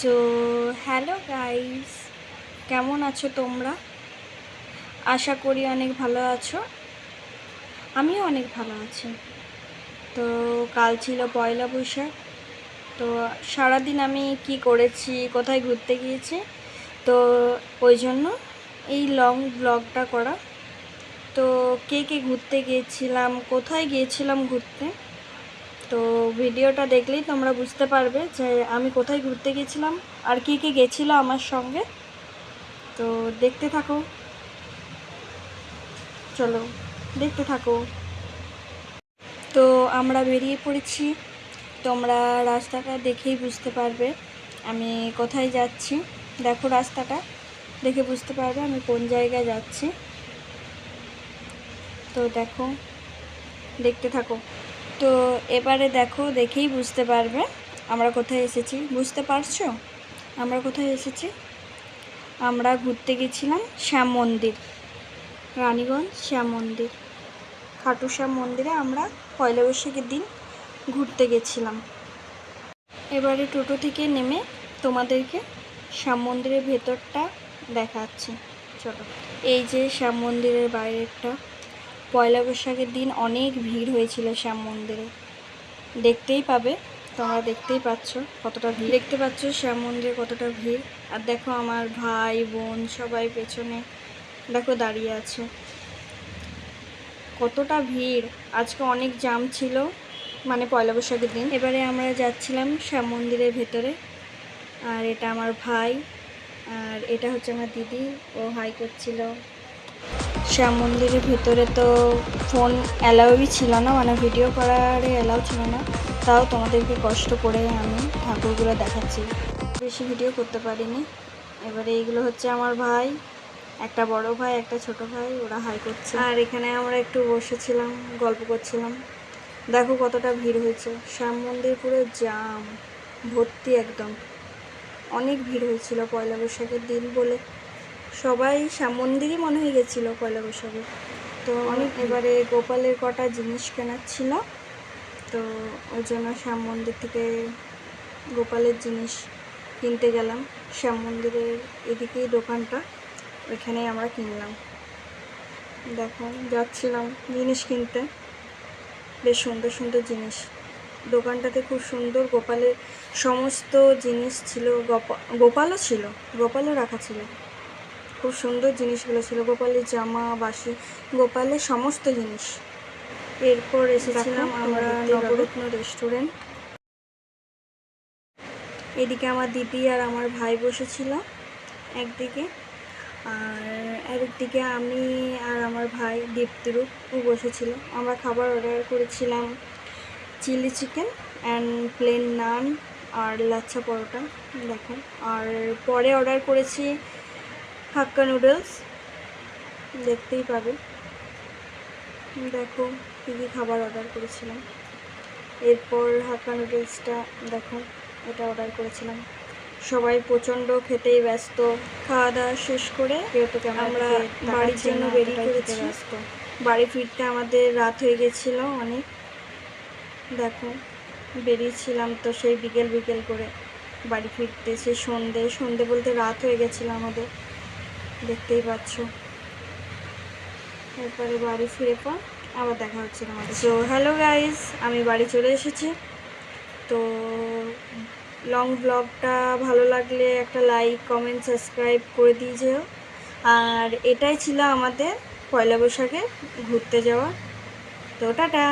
So hello guys, কেমন আছো তোমরা? আশা করি অনেক ভালো আছো। আমিও অনেক ভালো আছি। তো কাল ছিল পয়লা বৈশাখ। তো সারাদিন আমি কি করেছি, কোথায় ঘুরতে গিয়েছি, তো ওই জন্য এই লং ব্লগটা করা। তো কে কে ঘুরতে গিয়েছিলাম, কোথায় গিয়েছিলাম ঘুরতে, তো ভিডিওটা দেখলেই তোমরা বুঝতে পারবে যে আমি কোথায় ঘুরতে গেছিলাম আর কে কে গেছিলো আমার সঙ্গে। তো দেখতে থাকো, চলো দেখতে থাকো। তো আমরা বেরিয়ে পড়েছি, তোমরা রাস্তাটা দেখেই বুঝতে পারবে আমি কোথায় যাচ্ছি। দেখো, রাস্তাটা দেখে বুঝতে পারবে আমি কোন জায়গায় যাচ্ছি। তো দেখো, দেখতে থাকো। তো এবারে দেখো, দেখেই বুঝতে পারবে আমরা কোথায় এসেছি। বুঝতে পারছো আমরা কোথায় এসেছি? আমরা ঘুরতে গেছিলাম শ্যাম মন্দির, রানীগঞ্জ শ্যাম মন্দির, খাটু শ্যাম মন্দিরে আমরা পয়লা বৈশাখের দিন ঘুরতে গেছিলাম। এবারে টোটো থেকে নেমে তোমাদেরকে শ্যাম মন্দিরের ভেতরটা দেখাচ্ছি, চলো। এই যে শ্যাম মন্দিরের বাইরেটা, পয়লা বৈশাখের দিন অনেক ভিড় হয়েছিল শ্যাম মন্দিরে, দেখতেই পাবে তোমরা, দেখতেই পাচ্ছ কতটা ভিড়, দেখতে পাচ্ছ শ্যাম মন্দিরে কতটা ভিড়। আর দেখো আমার ভাই বোন সবাই পেছনে দেখো দাঁড়িয়ে আছে, কতটা ভিড়। আজকে অনেক জ্যাম ছিল, মানে পয়লা বৈশাখের দিন। এবারে আমরা যাচ্ছিলাম শ্যাম মন্দিরের ভেতরে, আর এটা আমার ভাই, আর এটা হচ্ছে আমার দিদি, ও হাই করছিল। শ্যাম মন্দিরের ভেতরে তো ফোন অ্যালাউই ছিল না, মানে ভিডিও করার অ্যালাউ ছিল না, তাও তোমাদেরকে কষ্ট করে আমি ঠাকুরগুলো দেখাচ্ছি, বেশি ভিডিও করতে পারিনি। এবারে এইগুলো হচ্ছে আমার ভাই, একটা বড় ভাই একটা ছোট ভাই, ওরা হাই করছে। আর এখানে আমরা একটু বসেছিলাম, গল্প করছিলাম। দেখো কতটা ভিড় হয়েছে, শ্যাম মন্দির পুরো জাম ভর্তি, একদম অনেক ভিড় হয়েছিল পয়লা বৈশাখের দিন বলে। সবাই শ্যাম মন্দিরই মনে হয়ে গেছিলো পয়লা বৈশাখে। তো অনেক, এবারে গোপালের কটা জিনিস কেনার ছিল, তো ওই জন্য শ্যাম মন্দির থেকে গোপালের জিনিস কিনতে গেলাম। শ্যাম মন্দিরের এদিকেই দোকানটা, ওইখানেই আমরা কিনলাম। দেখো যাচ্ছিলাম জিনিস কিনতে, বেশ সুন্দর সুন্দর জিনিস, দোকানটাতে খুব সুন্দর গোপালের সমস্ত জিনিস ছিল, গোপালও ছিল, গোপালও রাখা ছিল, খুব সুন্দর জিনিসগুলো ছিল, গোপালের জামা, বাসি, গোপালের সমস্ত জিনিস। এরপর এসেছিলাম আমরা নবরত্ন রেস্টুরেন্ট। এদিকে আমার দিদি আর আমার ভাই বসেছিল একদিকে, আর আরেকদিকে আমি আর আমার ভাই দীপ্তিরূপ বসেছিল। আমরা খাবার অর্ডার করেছিলাম চিলি চিকেন অ্যান্ড প্লেন নান আর লাচ্ছা পরোটা, দেখো। আর পরে অর্ডার করেছি হাক্কা নুডলস, দেখতেই পাবে। দেখো কী কী খাবার অর্ডার করেছিলাম। এরপর হাক্কা নুডলসটা দেখো, এটা অর্ডার করেছিলাম। সবাই প্রচণ্ড খেতেই ব্যস্ত। খাওয়া দাওয়া শেষ করে আমরা বাড়ির জন্য বেরিয়ে পড়েছি। বাড়ি ফিরতে আমাদের রাত হয়ে গেছিলো অনেক। দেখো বেরিয়েছিলাম তো সেই বিকেল বিকেল করে, বাড়ি ফিরতে সেই সন্ধে বলতে রাত হয়ে গেছিলো আমাদের, দেখতেই পাচ্ছ। এরপরে বাড়ি ফিরে পর আবার দেখা হচ্ছে তোমাদের। সো হ্যালো গাইস, আমি বাড়ি চলে এসেছি। তো লং ব্লগটা ভালো লাগলে একটা লাইক কমেন্ট সাবস্ক্রাইব করে দিয়ে যেও। আর এটাই ছিল আমাদের পয়লা বৈশাখে ঘুরতে যাওয়া। তো টাটা।